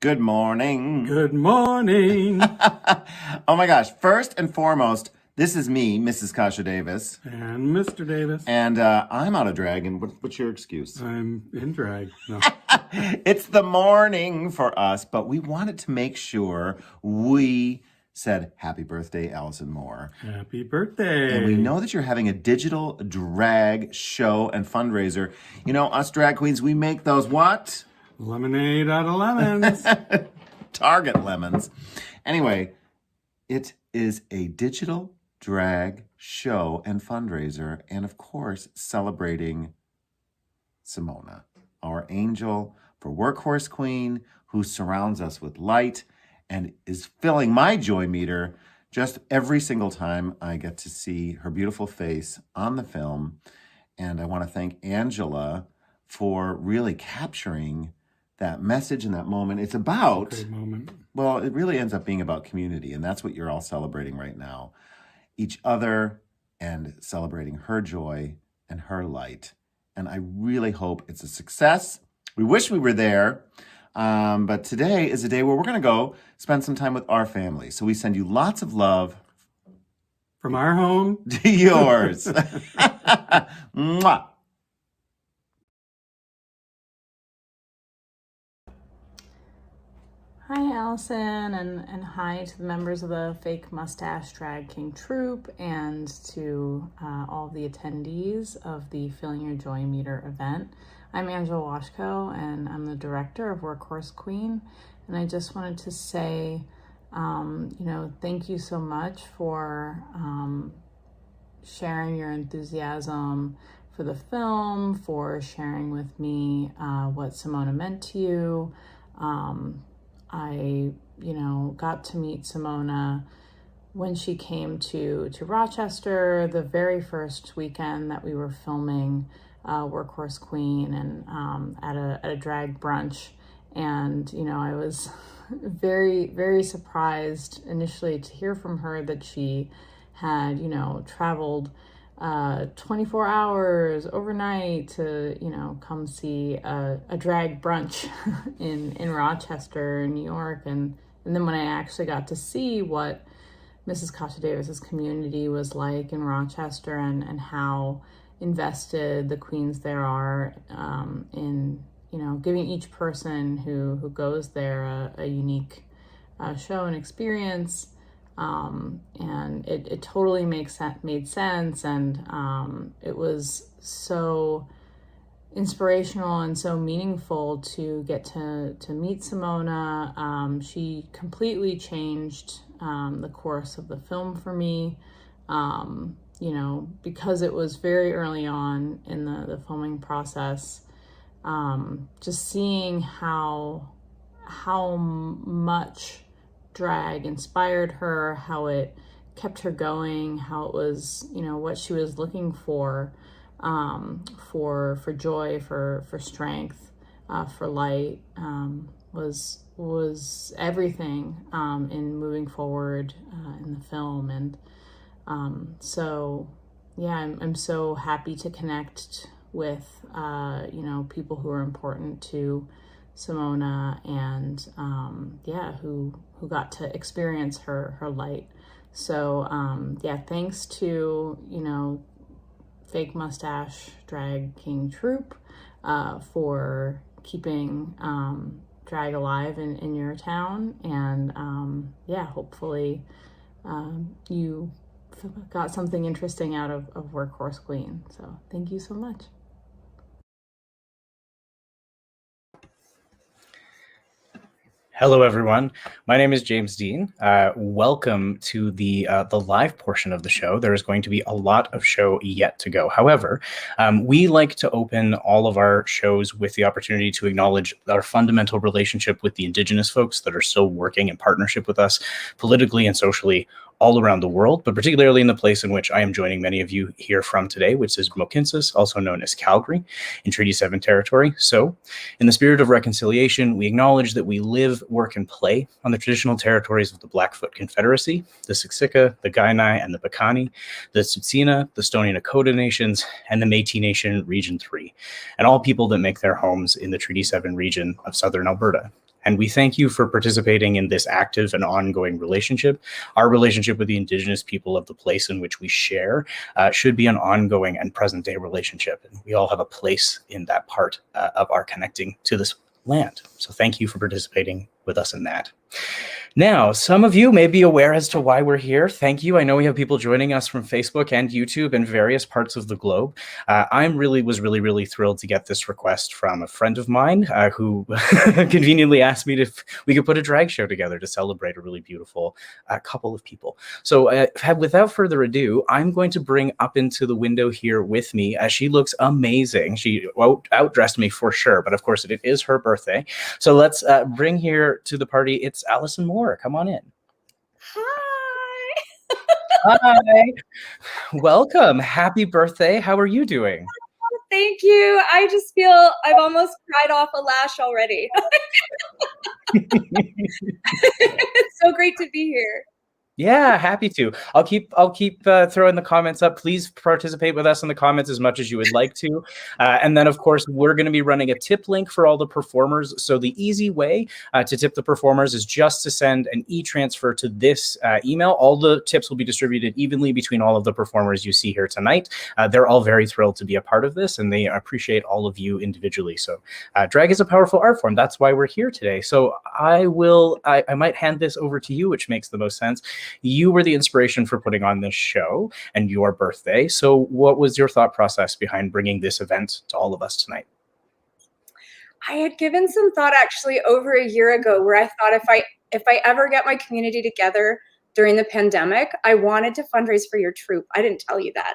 Good morning. Good morning. Oh my gosh. First and foremost, this is me, Mrs. Kasha Davis. And Mr. Davis. And I'm out of drag. And what's your excuse? I'm in drag. No. It's the morning for us, but we wanted to make sure we said happy birthday, Allison Moore. Happy birthday. And we know that you're having a digital drag show and fundraiser. You know, us drag queens, we make those what? Lemonade out of lemons. Target lemons. Anyway, it is a digital drag show and fundraiser, and of course, celebrating Simona, our angel for Workhorse Queen, who surrounds us with light and is filling my joy meter just every single time I get to see her beautiful face on the film. And I want to thank Angela for really capturing that message in that moment. It's about, Great moment. well, it really ends up being about community, and that's what you're all celebrating right now. Each other and celebrating her joy and her light. And I really hope it's a success. We wish we were there, but today is a day where we're going to go spend some time with our family. So we send you lots of love. From our home to yours. Mwah. Hi, Allison, and hi to the members of the Fake Mustache Drag King Troupe and to all of the attendees of the Filling Your Joy Meter event. I'm Angela Washko, and I'm the director of Workhorse Queen. And I just wanted to say, thank you so much for sharing your enthusiasm for the film, for sharing with me what Simona meant to you. I got to meet Simona when she came to Rochester the very first weekend that we were filming Workhorse Queen and at a drag brunch. And, I was very, very surprised initially to hear from her that she had, traveled 24 hours overnight to, come see a drag brunch in Rochester, New York. And then when I actually got to see what Mrs. Kasha Davis's community was like in Rochester and how invested the queens there are in, giving each person who goes there a unique show and experience. And it totally made sense, and it was so inspirational and so meaningful to get to meet Simona. She completely changed the course of the film for me, because it was very early on in the filming process. Just seeing how much drag inspired her, how it kept her going, how it was, what she was looking for joy, for strength, for light, was everything in moving forward in the film. And I'm so happy to connect with people who are important to Simona and who got to experience her light. So thanks to Fake Mustache Drag King Troupe for keeping drag alive in your town, and hopefully you got something interesting out of Workhorse Queen. So thank you so much. Hello, everyone. My name is James Dean. Welcome to the live portion of the show. There is going to be a lot of show yet to go. However, we like to open all of our shows with the opportunity to acknowledge our fundamental relationship with the Indigenous folks that are still working in partnership with us politically and socially all around the world, but particularly in the place in which I am joining many of you here from today, which is Mohkinstsis, also known as Calgary, in Treaty 7 territory. So, in the spirit of reconciliation, we acknowledge that we live, work, and play on the traditional territories of the Blackfoot Confederacy, the Siksika, the Kainai, and the Piikani, the Tsuut'ina, the Stoney Nakoda Nations, and the Métis Nation Region 3, and all people that make their homes in the Treaty 7 region of southern Alberta. And we thank you for participating in this active and ongoing relationship. Our relationship with the Indigenous people of the place in which we share should be an ongoing and present day relationship. And we all have a place in that part of our connecting to this land. So thank you for participating with us in that. Now, some of you may be aware as to why we're here. Thank you. I know we have people joining us from Facebook and YouTube and various parts of the globe. I was really thrilled to get this request from a friend of mine who conveniently asked me if we could put a drag show together to celebrate a really beautiful couple of people. So without further ado, I'm going to bring up into the window here with me as she looks amazing. She outdressed me for sure, but of course it is her birthday. So let's bring here to the party. It's Allison Moore. Come on in. Hi. Hi. Welcome. Happy birthday. How are you doing? Thank you. I just feel I've almost cried off a lash already. It's so great to be here. Yeah, happy to. I'll keep throwing the comments up. Please participate with us in the comments as much as you would like to. And then, of course, we're going to be running a tip link for all the performers. So the easy way to tip the performers is just to send an e-transfer to this email. All the tips will be distributed evenly between all of the performers you see here tonight. They're all very thrilled to be a part of this, and they appreciate all of you individually. So drag is a powerful art form. That's why we're here today. So I might hand this over to you, which makes the most sense. You were the inspiration for putting on this show and your birthday. So what was your thought process behind bringing this event to all of us tonight? I had given some thought actually over a year ago where I thought if I ever get my community together during the pandemic, I wanted to fundraise for your troupe. I didn't tell you that.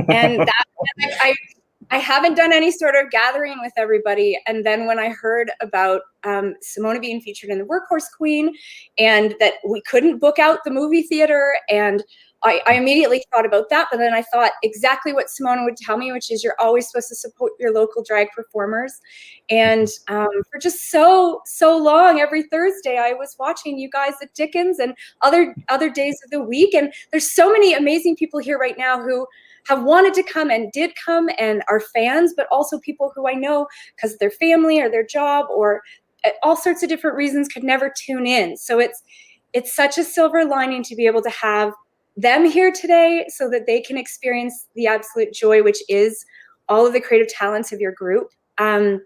And that I haven't done any sort of gathering with everybody. And then when I heard about Simona being featured in the Workhorse Queen and that we couldn't book out the movie theater, and I immediately thought about that. But then I thought exactly what Simona would tell me, which is you're always supposed to support your local drag performers. And for just so long, every Thursday, I was watching you guys at Dickens and other days of the week. And there's so many amazing people here right now who have wanted to come and did come and are fans, but also people who I know because of their family or their job or all sorts of different reasons could never tune in. So it's such a silver lining to be able to have them here today so that they can experience the absolute joy, which is all of the creative talents of your group. And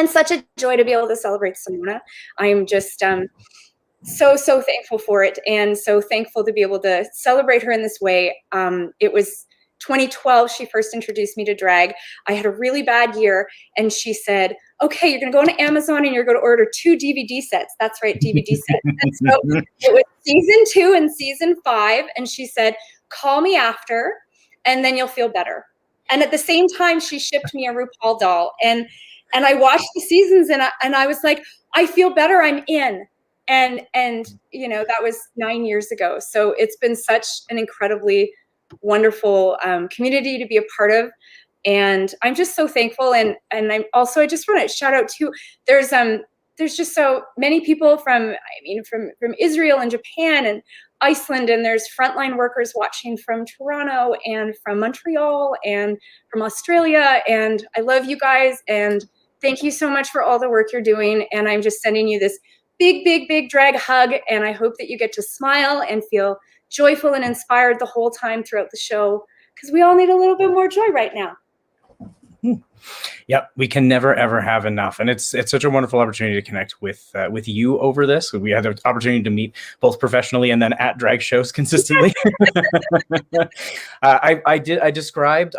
such a joy to be able to celebrate Simona. I'm just so thankful for it, and so thankful to be able to celebrate her in this way. It was 2012, she first introduced me to drag. I had a really bad year, and she said, okay, you're going to go on Amazon and you're going to order 2 DVD sets. That's right, DVD sets. And so it was season 2 and season 5, and she said, call me after, and then you'll feel better. And at the same time, she shipped me a RuPaul doll, and I watched the seasons, and I was like, I feel better, I'm in. And you know, that was 9 years ago. So it's been such an incredibly wonderful community to be a part of, and I'm just so thankful. And I just want to shout out too, there's just so many people from Israel and Japan and Iceland, and there's frontline workers watching from Toronto and from Montreal and from Australia, and I love you guys, and thank you so much for all the work you're doing. And I'm just sending you this big drag hug, and I hope that you get to smile and feel joyful and inspired the whole time throughout the show, because we all need a little bit more joy right now. Yep, we can never ever have enough, and it's such a wonderful opportunity to connect with you over this. We had the opportunity to meet both professionally and then at drag shows consistently. I have described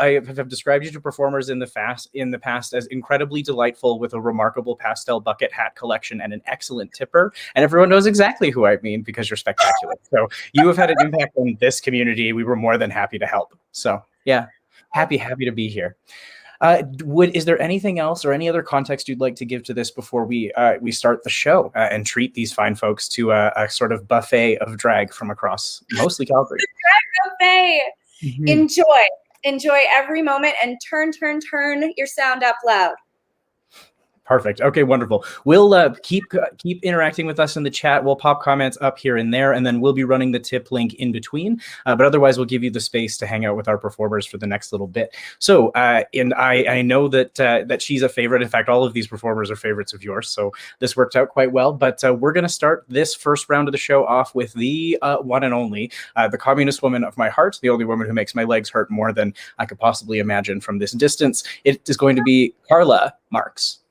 you to performers in the past as incredibly delightful with a remarkable pastel bucket hat collection and an excellent tipper, and everyone knows exactly who I mean because you're spectacular. So you have had an impact on this community. We were more than happy to help. So yeah, happy to be here. Is there anything else or any other context you'd like to give to this before we start the show and treat these fine folks to a sort of buffet of drag from across mostly Calgary? Drag buffet. Mm-hmm. Enjoy every moment, and turn your sound up loud. Perfect. Okay, wonderful. We'll keep interacting with us in the chat. We'll pop comments up here and there, and then we'll be running the tip link in between. But otherwise, we'll give you the space to hang out with our performers for the next little bit. So, and I know that she's a favorite. In fact, all of these performers are favorites of yours. So this worked out quite well. But we're going to start this first round of the show off with the one and only, the communist woman of my heart, the only woman who makes my legs hurt more than I could possibly imagine from this distance. It is going to be Carla Marks.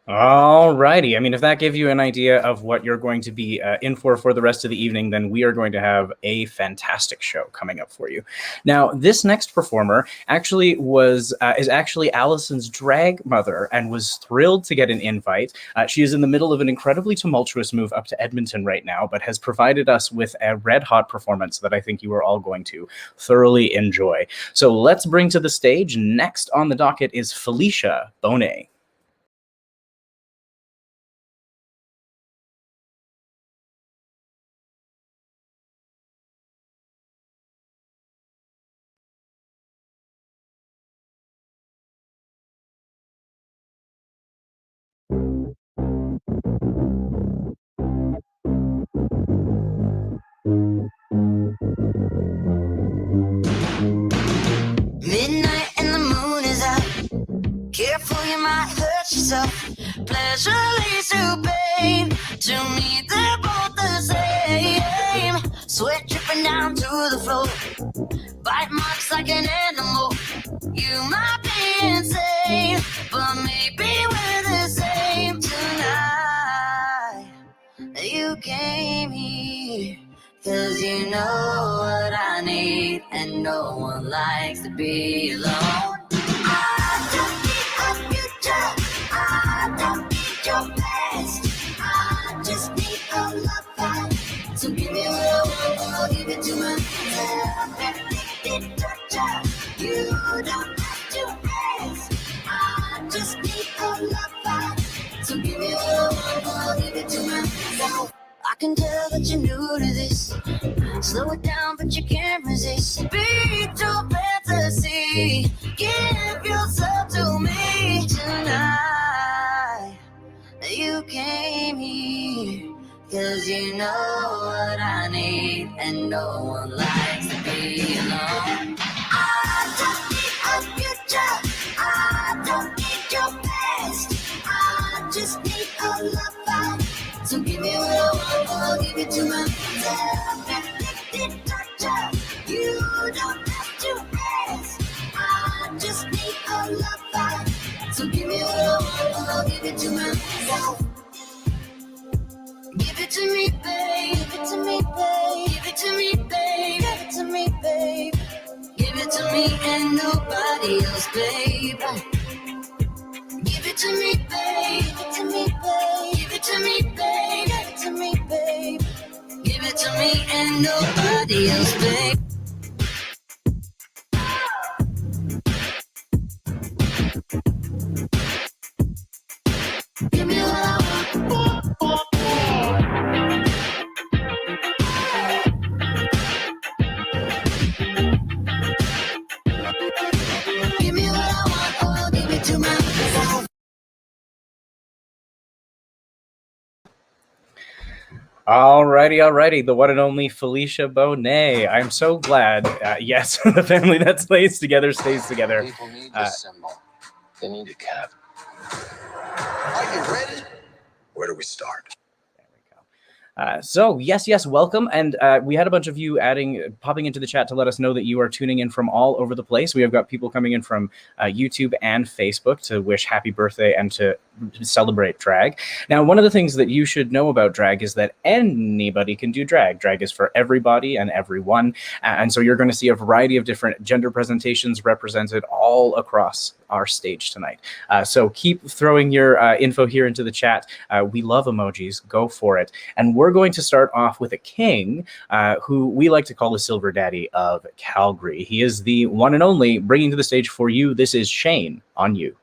All righty. I mean, if that gives you an idea of what you're going to be in for the rest of the evening, then we are going to have a fantastic show coming up for you. Now, this next performer actually is actually Allison's drag mother and was thrilled to get an invite. She is in the middle of an incredibly tumultuous move up to Edmonton right now, but has provided us with a red-hot performance that I think you are all going to thoroughly enjoy. So let's bring to the stage. Next on the docket is Felicia Bonet. Midnight and the moon is out. Careful, you might hurt yourself. Pleasure leads to pain. To me, they're both the same. Sweat dripping down to the floor. Bite marks like an animal. You might be insane, but maybe we're the same tonight. You came here 'cause you know what I need, and no one likes to be alone. I don't need a future, I don't need your past. I just need a love fight. So give me what I want, I'll give it to myself. Addicted torture, you don't have to ask. I just need a love fight. So give me what I want, I'll give it to myself. I can tell that you're new to this. Slow it down, but you can't resist. Beat your fantasy. Give yourself to me tonight. You came here 'cause you know what I need, and no one likes to be alone. I don't need a future, I don't need your past. I just need a love fight. So give me what I want, I'll give it to myself. Addicted torture, you don't have to ask. I just need a love fight. So give me what I want, I'll give it to myself. Give it to me, babe. Give it to me, babe. Give it to me, babe. Give it to me, babe. Give it to me and nobody else, babe. Give it to me, babe. Give it to me, babe. Give it to me, babe. Give it to me, babe. Give it to me and nobody else, babe. Give me what I want. Give me what I want, I'll give it to myself. Alrighty. The one and only Felicia Bonet. I'm so glad. Yes, the family that stays together stays together. People need a symbol. They need a cap. Are you ready? Where do we start? So yes, welcome. And we had a bunch of you popping into the chat to let us know that you are tuning in from all over the place. We have got people coming in from YouTube and Facebook to wish happy birthday and to celebrate drag. Now, one of the things that you should know about drag is that anybody can do drag. Drag is for everybody and everyone. And so you're going to see a variety of different gender presentations represented all across our stage tonight. So keep throwing your info here into the chat. We love emojis. Go for it. And we're going to start off with a king who we like to call the Silver Daddy of Calgary. He is the one and only. Bringing to the stage for you, this is Shane on You.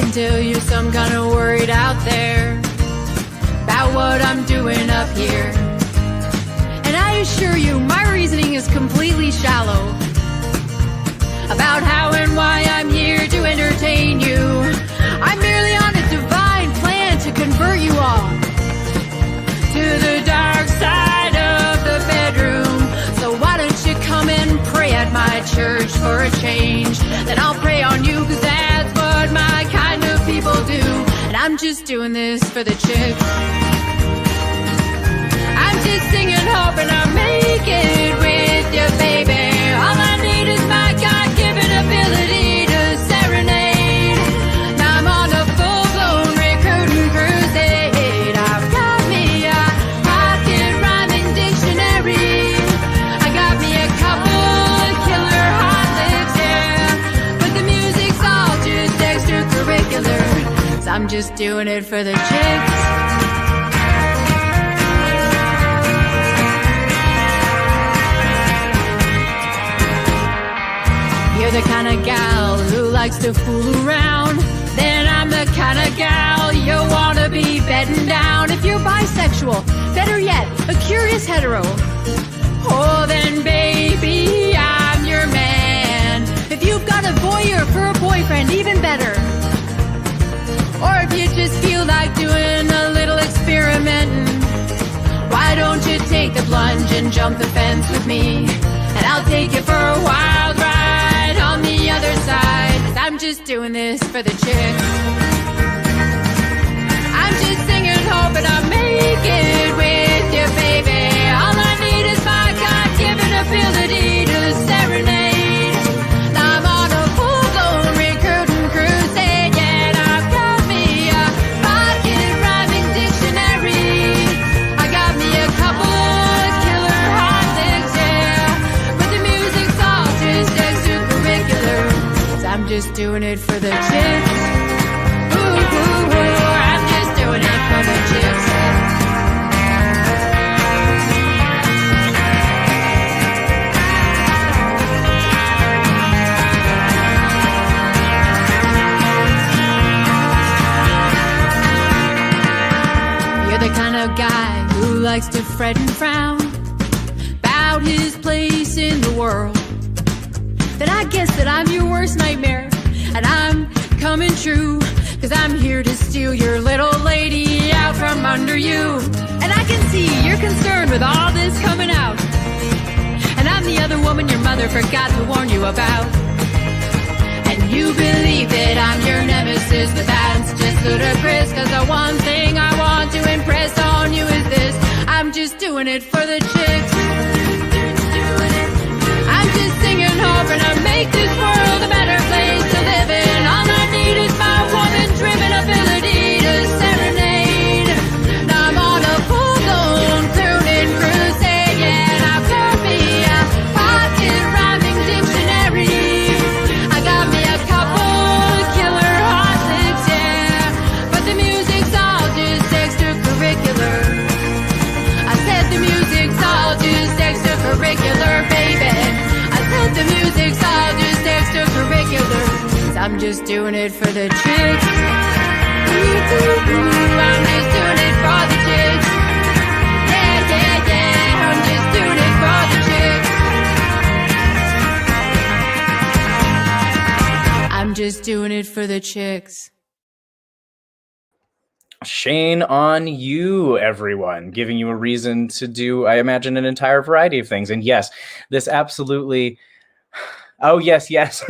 can tell you're some kind of worried out there about what I'm doing up here. And I assure you, my reasoning is completely shallow about how and why I'm here to entertain you. I'm merely on a divine plan to convert you all to the dark side of the bedroom. So why don't you come and pray at my church for a change? Then I'll pray on you, cause that's what my kind of people do. And I'm just doing this for the chicks. I'm just singing, hoping I make it with you, baby. All I need is my God-given ability to serenade. Now I'm on a full-blown recruiting crusade. I've got me a pocket rhyming dictionary. I got me a couple killer hot licks, yeah. But the music's all just extracurricular, so I'm just doing it for the chicks. You're the kind of gal who likes to fool around. Then I'm the kind of gal you wanna be bedding down. If you're bisexual, better yet, a curious hetero, oh then baby, I'm your man. If you've got a voyeur for a boyfriend, even better. Or if you just feel like doing a little experimenting, why don't you take the plunge and jump the fence with me? And I'll take you for a wild ride on the other side. 'Cause I'm just doing this for the chicks. I'm just singing, hoping I make it with you, baby. All I need is my God-given ability to serenade. Now I'm on a full-blown recruiting crusade, yeah, and I've got me a pocket rhyming dictionary. I got me a couple killer hot licks, yeah, but the music's all just extracurricular, so I'm just doing it for the chicks. Ooh, ooh, ooh, I'm just doing it for the chicks. You're the kind of guy who likes to fret and frown about his place in the world. Then I guess that I'm your worst nightmare, and I'm coming true, 'cause I'm here to steal your little lady out from under you. And I can see you're concerned with all this coming out, and I'm the other woman your mother forgot to warn you about. And you believe that I'm your nemesis, but that's just ludicrous, 'cause the one thing I want to impress on you is this: I'm just doing it for the chicks. I'm just singing, hoping I make this world a better place to live in. All I need is my woman-driven ability to serenade. Now I'm on a full-blown crooning crusade, yeah, and I've got me a pocket rhyming dictionary. I got me a couple killer hot licks, yeah, but the music's all just extracurricular. I said the music's all just extracurricular, baby. I said the music's all just extracurricular, 'cause I'm just doing it for the chicks. Ooh, ooh, ooh, I'm just doing it for the chicks. Yeah, yeah, yeah, I'm just doing it for the chicks. I'm just doing it for the chicks. Shane on you, everyone, giving you a reason to do, I imagine, an entire variety of things. And yes, this absolutely... Oh, yes, yes.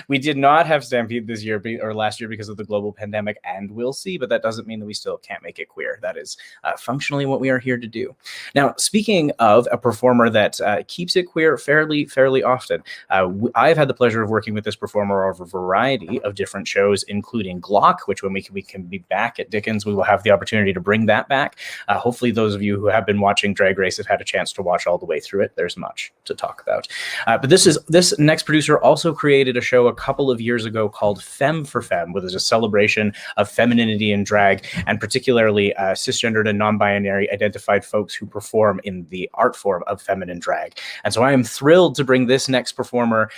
We did not have Stampede this year or last year because of the global pandemic, and we'll see, but that doesn't mean that we still can't make it queer. That is functionally what we are here to do. Now, speaking of a performer that keeps it queer fairly often, I've had the pleasure of working with this performer over a variety of different shows, including Glock, which when we can be back at Dickens, we will have the opportunity to bring that back. Hopefully those of you who have been watching Drag Race have had a chance to watch all the way through it. There's much to talk about. But this is this next producer also created a show a couple of years ago called Femme for Femme, which is a celebration of femininity in drag, and particularly cisgendered and non-binary identified folks who perform in the art form of feminine drag. And so I am thrilled to bring this next performer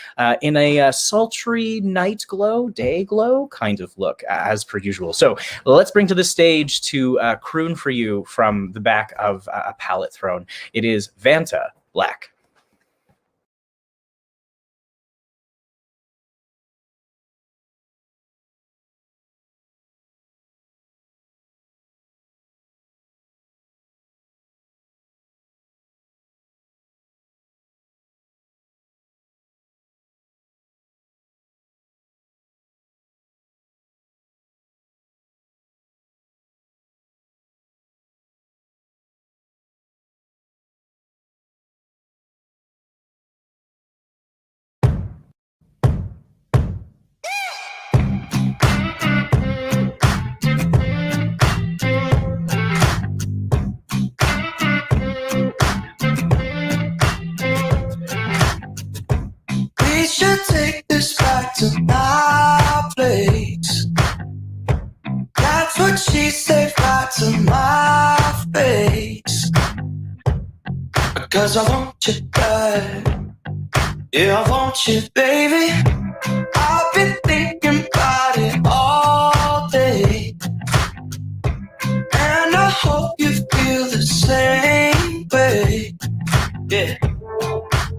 in a sultry night glow, day glow kind of look, as per usual. So let's bring to the stage to croon for you from the back of a pallet throne. It is Vanta Black. We should take this back to my place. That's what she said right to my face. Because I want you back. Yeah, I want you, baby. I've been thinking about it all day. And I hope you feel the same way. Yeah.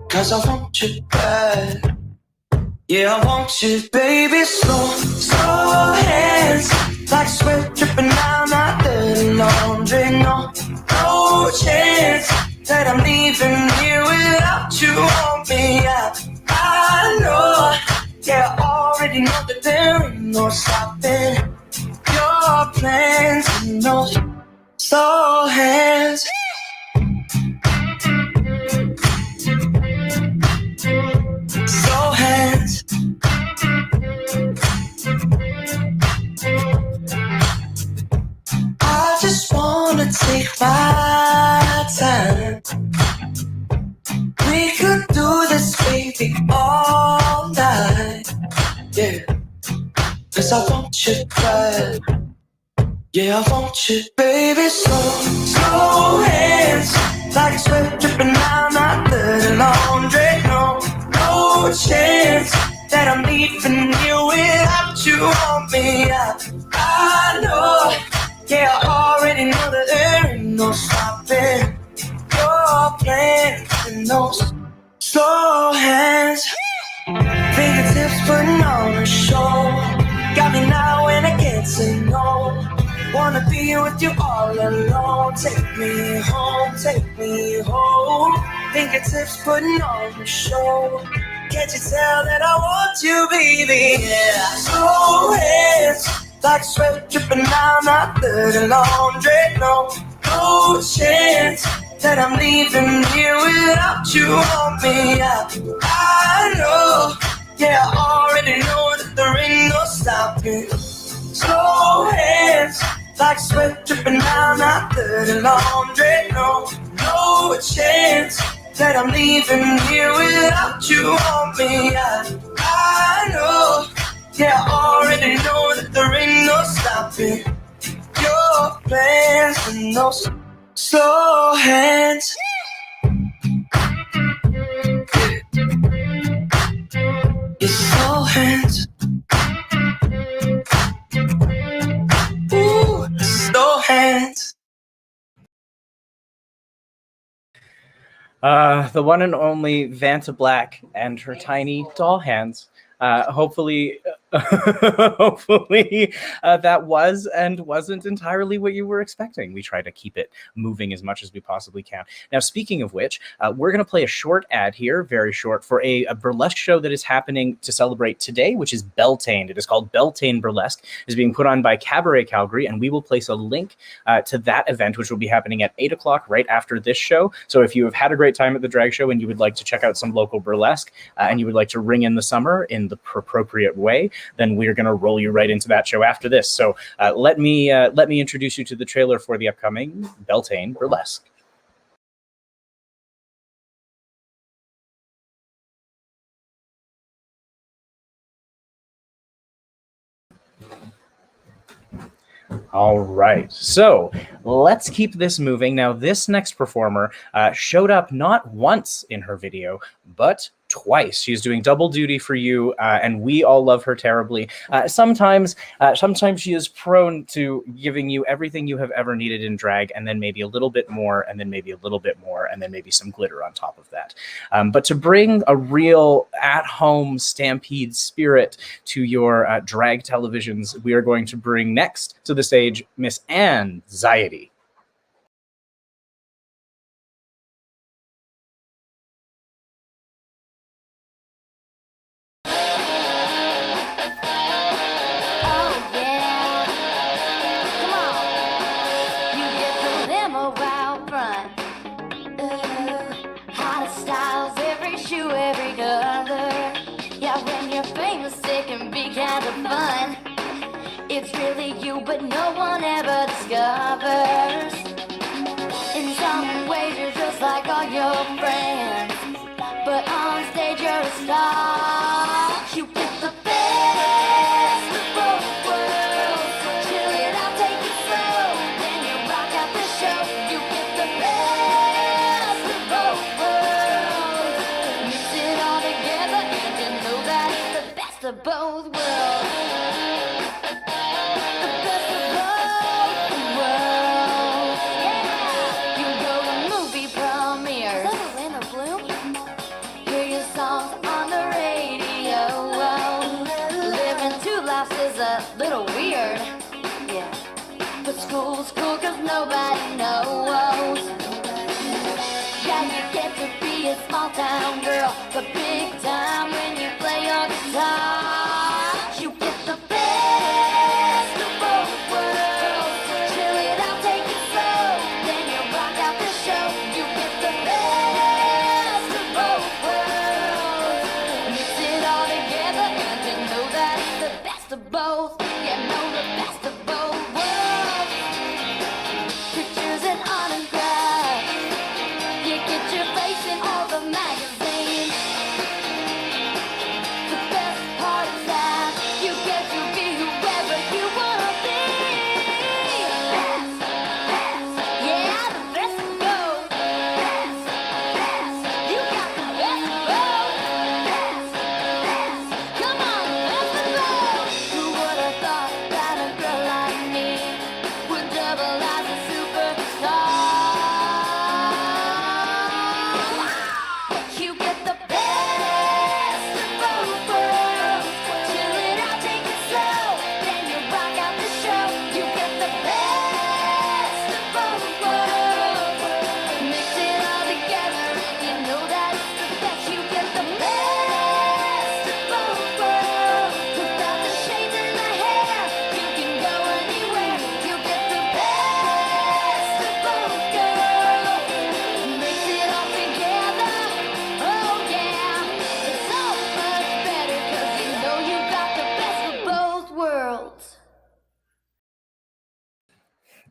Cause I want you back. Yeah, I want you, baby. Slow hands, like sweat dripping down my dirty laundry. No chance that I'm leaving here without you on me. I know, yeah, I already know that there ain't no stopping your plans. No slow hands. Slow hands. I just wanna take my time. We could do this, baby, all night. Yeah, cause I want you back. Yeah, I want you, baby. Slow hands, like sweat dripping down my dirty laundry. No chance that I'm leaving here without you on me. I know, yeah, I already know that there ain't no stopping your plans and those slow hands. Fingertips putting on a show. Got me now and I can't say no. Wanna be with you all alone. Take me home, take me home. Fingertips putting on a show. Can't you tell that I want you, baby? Yeah. Slow hands, like sweat dripping down my dirty laundry. No chance that I'm leaving here without you on me. I know, yeah, I already know that there ain't no stopping. Slow hands, like sweat dripping down my dirty laundry. No chance that I'm leaving here without you on me. I know, yeah, I already know that there ain't no stopping your plans and no slow hands. Your slow hands. Ooh, slow hands. The one and only Vanta Black and her tiny doll hands. Hopefully, that was and wasn't entirely what you were expecting. We try to keep it moving as much as we possibly can. Now, speaking of which, we're going to play a short ad here, very short, for a burlesque show that is happening to celebrate today, which is Beltane. It is called Beltane Burlesque. It is being put on by Cabaret Calgary, and we will place a link to that event, which will be happening at 8 o'clock right after this show. So if you have had a great time at the drag show and you would like to check out some local burlesque and you would like to ring in the summer in the appropriate way, then we're going to roll you right into that show after this. So let me introduce you to the trailer for the upcoming Beltane Burlesque. All right, so let's keep this moving. Now, this next performer showed up not once in her video, but twice. She's doing double duty for you, and we all love her terribly. Sometimes she is prone to giving you everything you have ever needed in drag, and then maybe a little bit more, and then maybe a little bit more, and then maybe some glitter on top of that. But to bring a real at-home Stampede spirit to your drag televisions, we are going to bring next to the stage Miss Anxiety. It's really you, but no one ever discovers. In some ways, you're just like all your friends, but on stage, you're a star. You get the best of both worlds. Chill it out, take it slow, then you rock out the show. You get the best of both worlds. Mix it all together, and you know that it's the best of both worlds. Little weird, yeah, but school's cool cause nobody knows. Yeah, you get to be a small town girl, but big time when you play your guitar. You get the best of both worlds. Chill it out, take it slow, then you rock out the show. You get the best of both worlds. Mix it all together and you know that it's the best of both.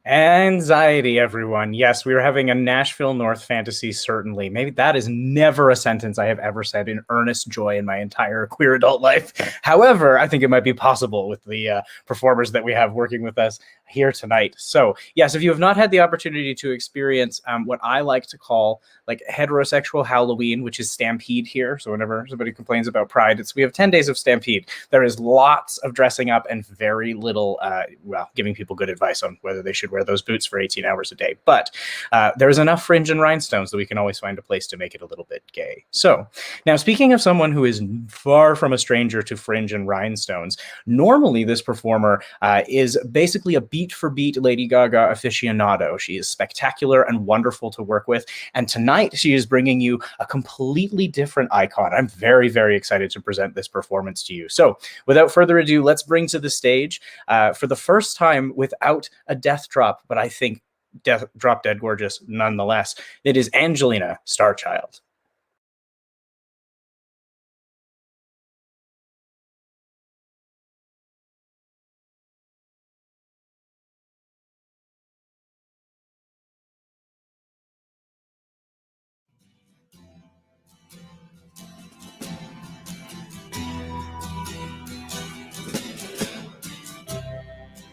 Anxiety, everyone. Yes, we were having a Nashville North fantasy, certainly. Maybe that is never a sentence I have ever said in earnest joy in my entire queer adult life. However, I think it might be possible with the performers that we have working with us here tonight. So, yes, if you have not had the opportunity to experience what I like to call like heterosexual Halloween, which is Stampede here. So whenever somebody complains about Pride, we have 10 days of Stampede. There is lots of dressing up and very little, giving people good advice on whether they should wear those boots for 18 hours a day. But there's enough fringe and rhinestones that we can always find a place to make it a little bit gay. So now, speaking of someone who is far from a stranger to fringe and rhinestones, normally this performer is basically a beat for beat Lady Gaga aficionado. She is spectacular and wonderful to work with. And tonight she is bringing you a completely different icon. I'm very, very excited to present this performance to you. So without further ado, let's bring to the stage for the first time without a death drop, but I think drop dead gorgeous nonetheless. It is Angelina Starchild.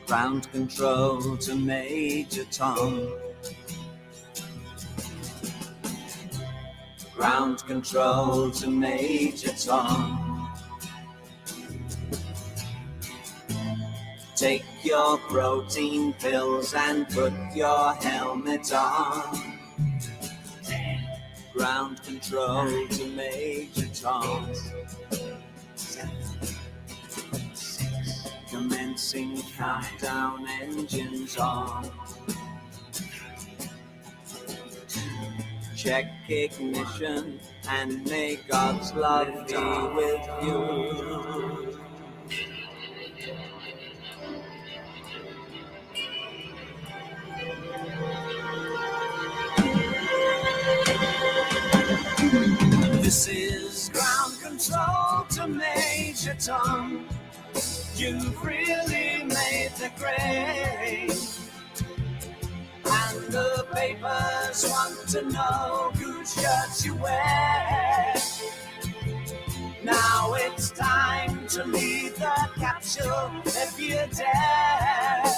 Ground control to Major Tom. Ground control to Major Tom. Take your protein pills and put your helmet on. Ground control to Major Tom. 7, 6, commencing countdown, engines on. Check ignition and may God's love be with you. This is ground control to Major Tom. You've really made the grade. And the papers want to know whose shirts you wear. Now it's time to leave the capsule if you dare.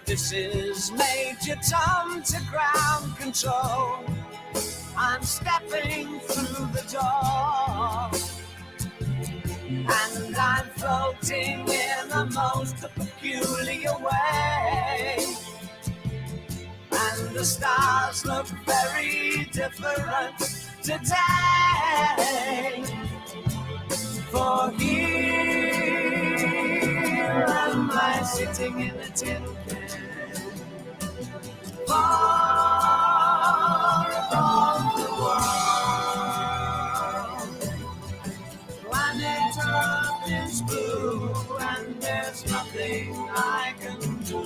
This is Major Tom to ground control. I'm stepping through the door. And I'm floating in the most peculiar way. And the stars look very different today. For here am I sitting in a tin can, far above the world. Planet Earth is blue and there's nothing I can do.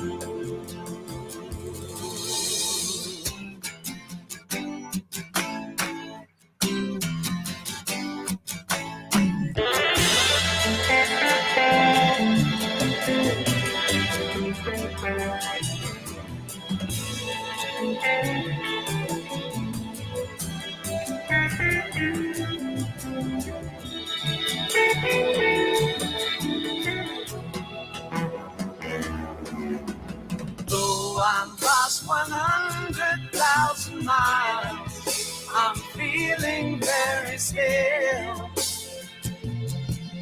Though I'm past 100,000 miles, I'm feeling very still.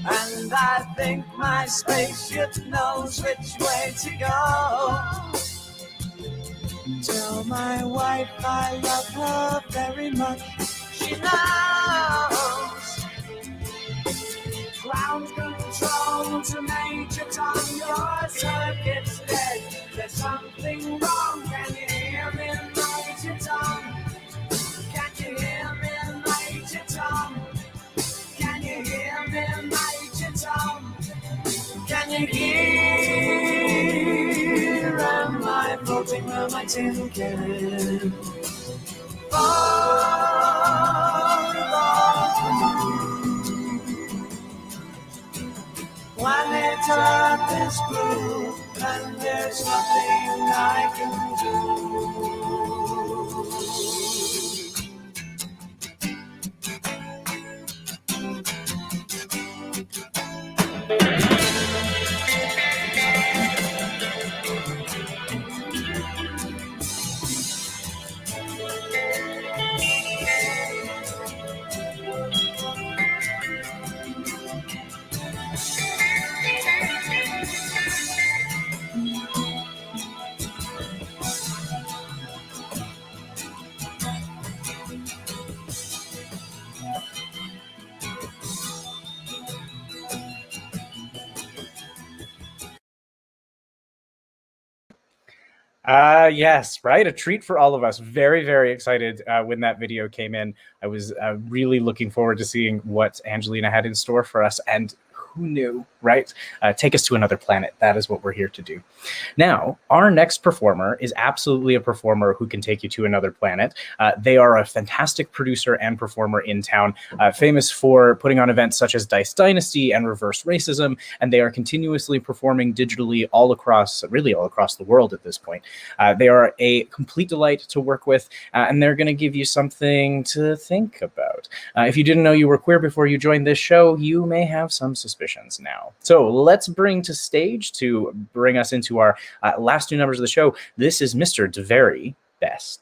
And I think my spaceship knows which way to go. Tell my wife I love her very much. She knows. Ground control to Major Tom. Your circuit's dead. There's something wrong. Can you hear me, Major Tom? Can you hear me, Major Tom? Can you hear me, Major Tom? Can you hear? Am I floating around my tin can? Far above the moon. Planet Earth is blue, and there's nothing I can do. Yes, right. A treat for all of us. Very, very excited when that video came in. I was really looking forward to seeing what Angelina had in store for us. And who knew, right? Take us to another planet. That is what we're here to do. Now, our next performer is absolutely a performer who can take you to another planet. They are a fantastic producer and performer in town, famous for putting on events such as Dice Dynasty and Reverse Racism, and they are continuously performing digitally all across the world at this point. They are a complete delight to work with, and they're going to give you something to think about. If you didn't know you were queer before you joined this show, you may have some suspicion. suspicions now. So let's bring to stage to bring us into our last two numbers of the show. This is Mr. The Very Best.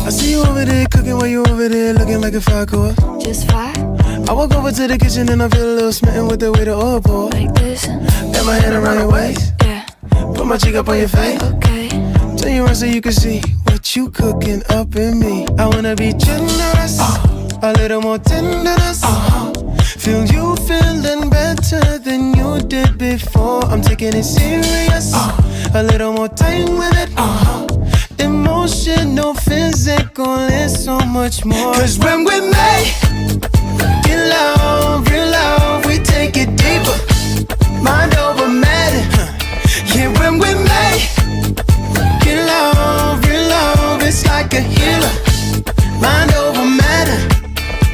I see you over there cooking while you over there looking like a fire course. Just fire I walk over to the kitchen and I feel a little smitten with the way the oil pour. like this. Got my hand around your waist, Yeah, put my cheek up on your face. okay. Turn you around so you can see what you cooking up in me. I wanna be generous, a little more tenderness. Feel you feeling better than you did before. I'm taking it serious, a little more time with it. Emotional, physical, and so much more. Cause when we make it love, real love, we take it deeper. Mind over matter. Yeah, when we make it love, real love, it's like a healer. Mind over matter,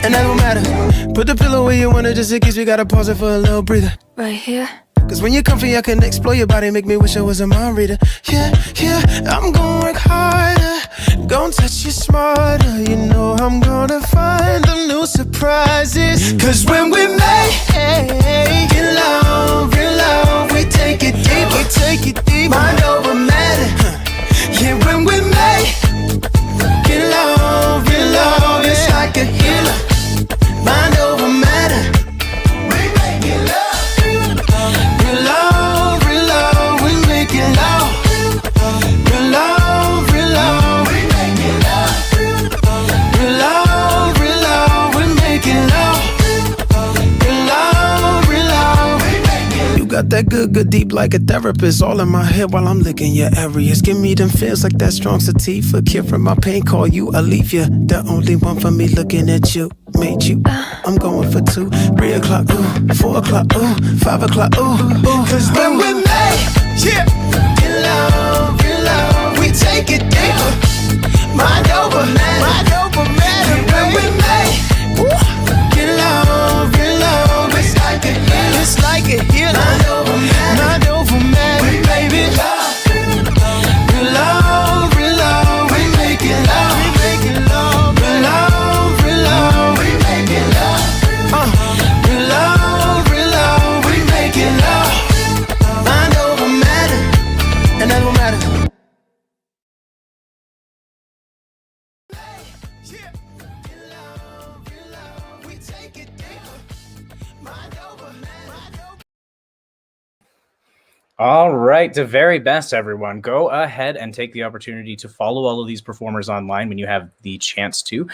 and that don't matter. Put the pillow where you want it, just in case we gotta pause it for a little breather. Right here. Cause when you're comfy, I can explore your body, make me wish I was a mind reader. Yeah, yeah, I'm gonna work harder, gonna touch you smarter. You know I'm gonna find them new surprises. Cause when we make it love, real love, we take it deep, we take it deep. Mind over matter. Yeah, when we make it love, real love, it's like a healer. Mind over matter. We make it love. Real love, real love, we make it love. Real love, real love, we make it love. Real love, real love, we make it love. Real love, real love, we make it love. You got that good deep like a therapist, all in my head while I'm licking your areas. Give me them feels like that strong sativa. Cure from my pain, call you Alivia. The only one for me looking at you. Made you, I'm going for 2, 3 o'clock, ooh, 4 o'clock, ooh, 5 o'clock, ooh, ooh. Cause when we make, yeah, real love, we take it deeper. Mind over matter, when we make, real love, it's like a healer, it's like a healer. Mind over matter, baby. Real love, we make it love, we make it love. Real love, real love, we make it love. Real love, we make it love. Mind over matter, and that don't matter. We take it deeper. Mind over matter. All right, the very best, everyone. Go ahead and take the opportunity to follow all of these performers online when you have the chance to.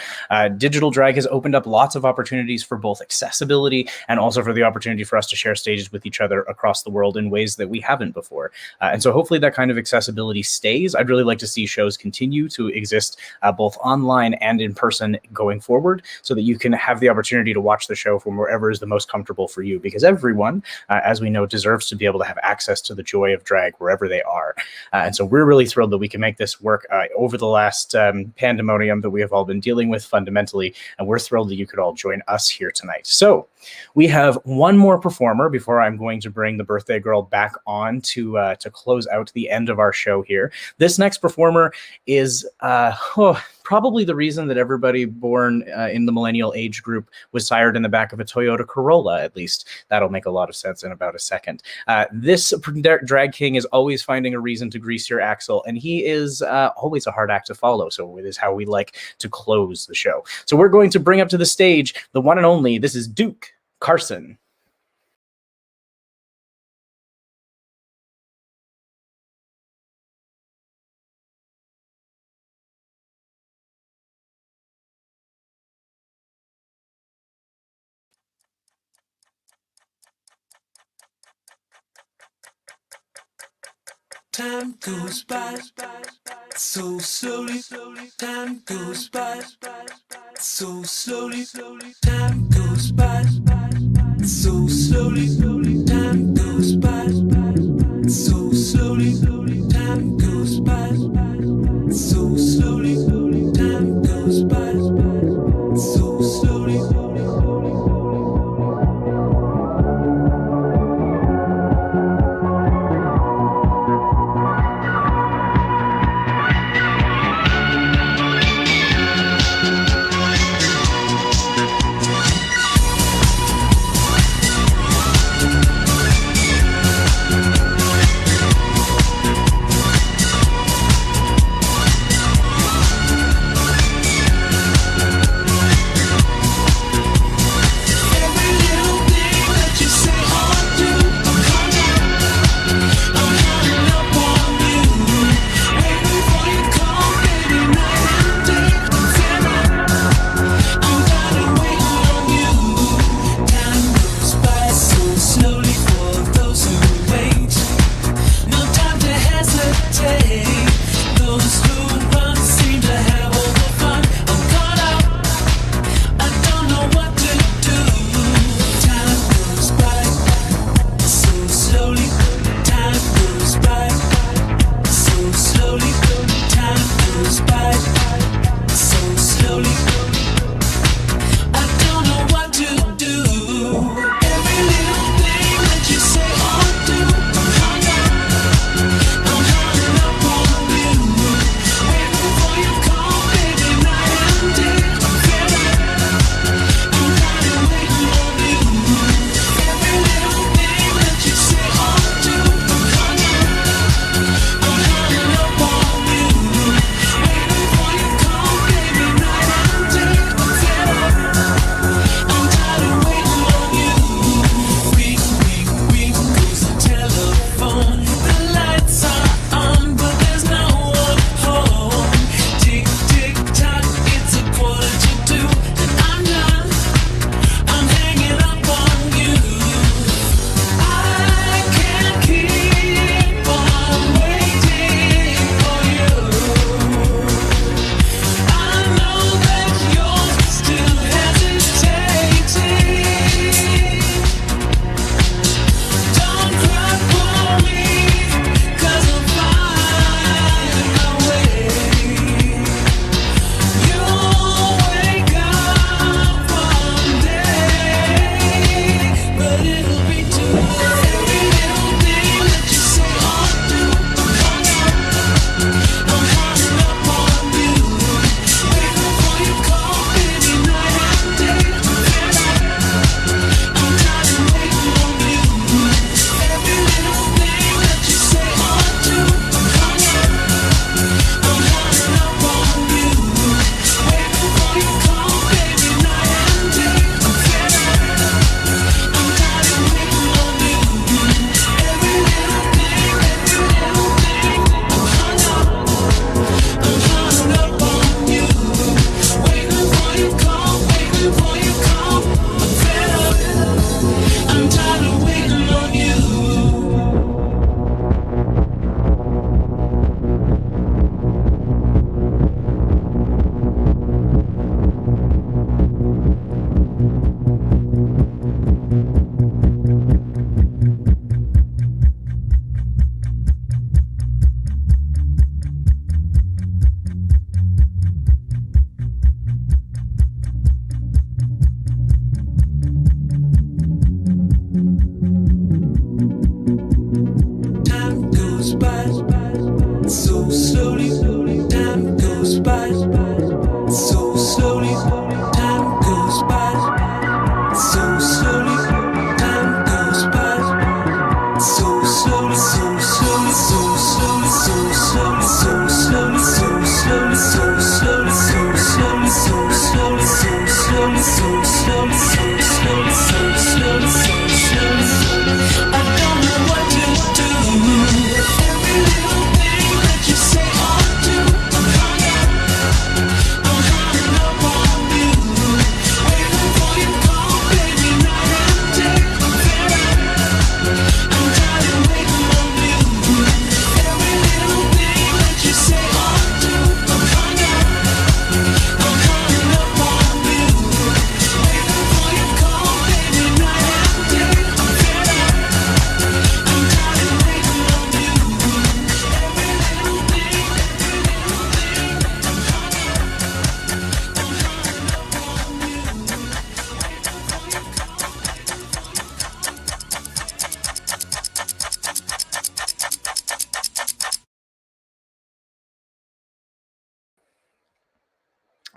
Digital drag has opened up lots of opportunities for both accessibility and also for the opportunity for us to share stages with each other across the world in ways that we haven't before. And so hopefully that kind of accessibility stays. I'd really like to see shows continue to exist both online and in person going forward so that you can have the opportunity to watch the show from wherever is the most comfortable for you, because everyone, as we know, deserves to be able to have access to the joy of drag wherever they are. And so we're really thrilled that we can make this work over the last pandemonium that we have all been dealing with fundamentally. And we're thrilled that you could all join us here tonight. So we have one more performer before I'm going to bring the birthday girl back on to close out the end of our show here. This next performer is probably the reason that everybody born in the millennial age group was sired in the back of a Toyota Corolla, at least. That'll make a lot of sense in about a second. This drag king is always finding a reason to grease your axle, and he is always a hard act to follow, so it is how we like to close the show. So we're going to bring up to the stage the one and only, this is Duke Carson. Time goes by so slowly. Time goes by so slowly. Time goes by so slowly. Time goes by so slowly. Time goes by so slowly. Time goes by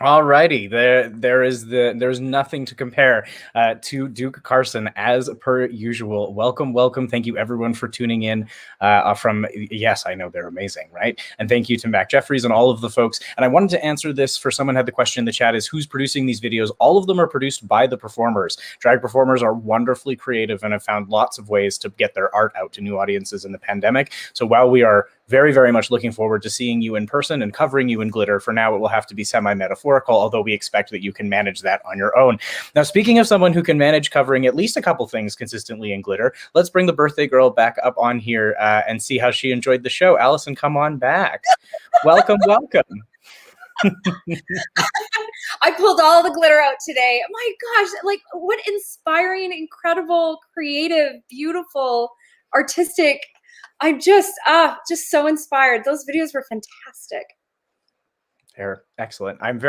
Alrighty, there's nothing to compare to Duke Carson as per usual. Welcome. Thank you everyone for tuning in from, yes, I know they're amazing, right? And thank you to Mac Jeffries and all of the folks. And I wanted to answer this for someone had the question in the chat is who's producing these videos? All of them are produced by the performers. Drag performers are wonderfully creative and have found lots of ways to get their art out to new audiences in the pandemic. So while we are very, very much looking forward to seeing you in person and covering you in glitter, for now it will have to be semi-metaphorical, although we expect that you can manage that on your own. Now, speaking of someone who can manage covering at least a couple things consistently in glitter, let's bring the birthday girl back up on here and see how she enjoyed the show. Allison, come on back. Welcome. I pulled all the glitter out today. My gosh, like what inspiring, incredible, creative, beautiful, artistic. I'm just so inspired. Those videos were fantastic. They're excellent. I've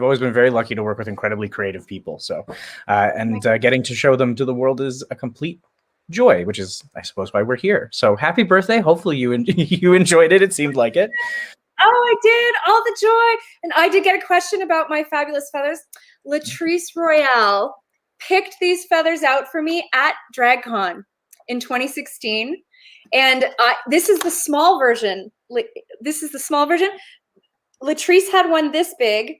always been very lucky to work with incredibly creative people. So, getting to show them to the world is a complete joy, which is, I suppose, why we're here. So happy birthday. Hopefully you enjoyed it. It seemed like it. Oh, I did. All the joy. And I did get a question about my fabulous feathers. Latrice Royale picked these feathers out for me at DragCon in 2016. And this is the small version. Latrice had one this big.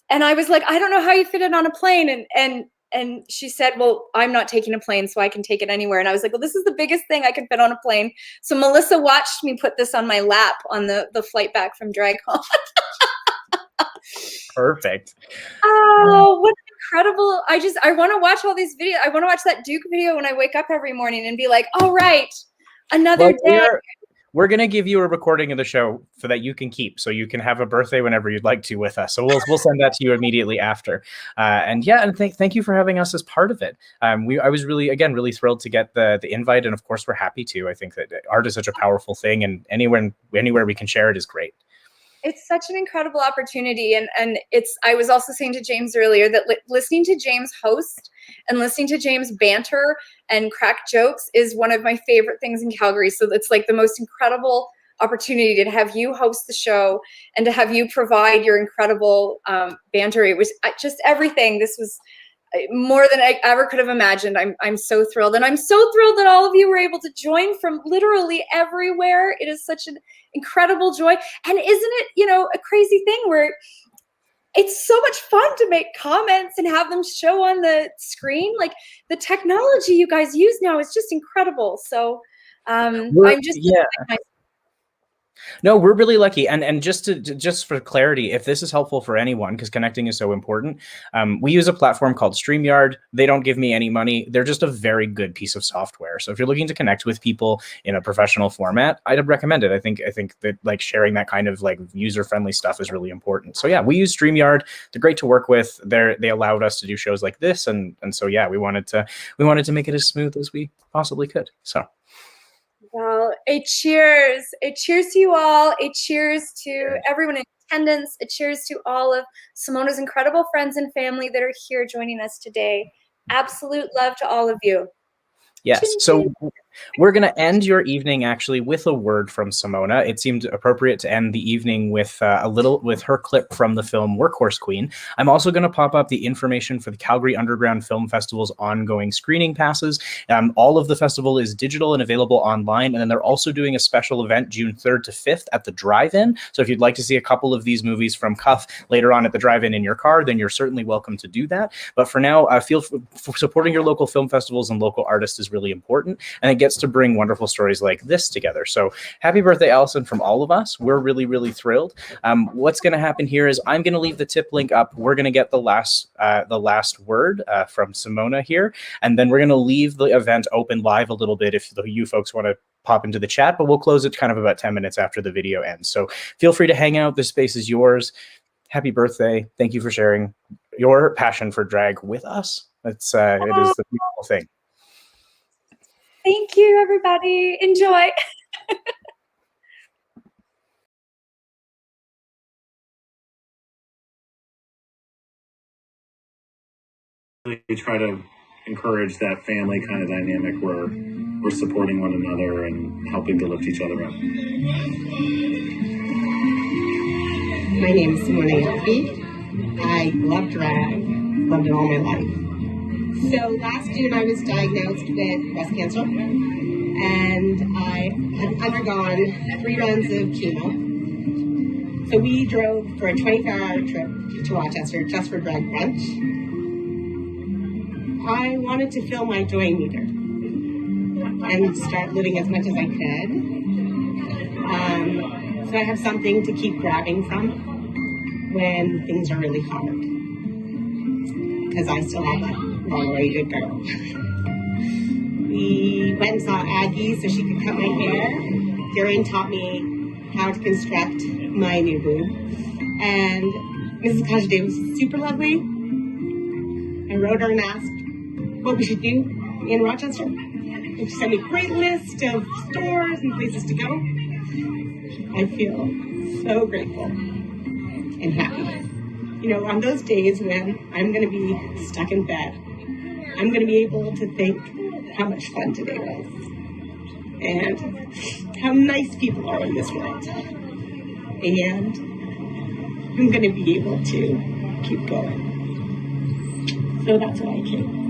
And I was like, I don't know how you fit it on a plane. And she said, well, I'm not taking a plane, so I can take it anywhere. And I was like, well, this is the biggest thing I can fit on a plane. So Melissa watched me put this on my lap on the flight back from DragCon. Perfect. Oh, what incredible. I want to watch all these videos. I want to watch that Duke video when I wake up every morning and be like, all right, another day. We're going to give you a recording of the show so that you can keep, so you can have a birthday whenever you'd like to with us. So we'll send that to you immediately after. And thank you for having us as part of it. I was really thrilled to get the invite. And of course, we're happy to. I think that art is such a powerful thing, and anywhere we can share it is great. It's such an incredible opportunity. And I was also saying to James earlier that listening to James host and listening to James banter and crack jokes is one of my favorite things in Calgary. So it's like the most incredible opportunity to have you host the show and to have you provide your incredible banter. It was just everything. This was more than I ever could have imagined. I'm so thrilled. And I'm so thrilled that all of you were able to join from literally everywhere. It is such an incredible joy. And isn't it, a crazy thing where it's so much fun to make comments and have them show on the screen. Like the technology you guys use now is just incredible. So I'm just No, we're really lucky. And just for clarity, if this is helpful for anyone, because connecting is so important, we use a platform called StreamYard. They don't give me any money. They're just a very good piece of software. So if you're looking to connect with people in a professional format, I'd recommend it. I think that like sharing that kind of like user-friendly stuff is really important. So yeah, we use StreamYard. They're great to work with. They allowed us to do shows like this. And so yeah, we wanted to make it as smooth as we possibly could. So well, a cheers to you all, a cheers to everyone in attendance, a cheers to all of Simona's incredible friends and family that are here joining us today. Absolute love to all of you. Yes. So we're going to end your evening actually with a word from Simona. It seemed appropriate to end the evening with with her clip from the film Workhorse Queen. I'm also going to pop up the information for the Calgary Underground Film Festival's ongoing screening passes. All of the festival is digital and available online. And then they're also doing a special event June 3rd to 5th at the drive-in. So if you'd like to see a couple of these movies from Cuff later on at the drive-in in your car, then you're certainly welcome to do that. But for now, supporting your local film festivals and local artists is really important. And it gets to bring wonderful stories like this together. So happy birthday, Allison, from all of us. We're really, really thrilled. What's going to happen here is I'm going to leave the tip link up. We're going to get the last word from Simona here, and then we're going to leave the event open live a little bit if you folks want to pop into the chat, but we'll close it kind of about 10 minutes after the video ends. So feel free to hang out. This space is yours. Happy birthday. Thank you for sharing your passion for drag with us. It is the beautiful thing. Thank you, everybody. Enjoy. We try to encourage that family kind of dynamic where we're supporting one another and helping to lift each other up. My name is Simona Ioffe. I love drag, loved it all my life. So last June I was diagnosed with breast cancer, and I had undergone 3 rounds of chemo. So we drove for a 24-hour trip to Rochester just for drag brunch. I wanted to fill my joy meter and start living as much as I could. So I have something to keep grabbing from when things are really hard. Because I still have a long way to go. We went and saw Aggie so she could cut my hair. Darian taught me how to construct my new boob. And Mrs. Kajade was super lovely. I wrote her and asked what we should do in Rochester. And she sent me a great list of stores and places to go. I feel so grateful and happy. You know, on those days when I'm going to be stuck in bed, I'm going to be able to think how much fun today was and how nice people are in this world. And I'm going to be able to keep going. So that's why I came.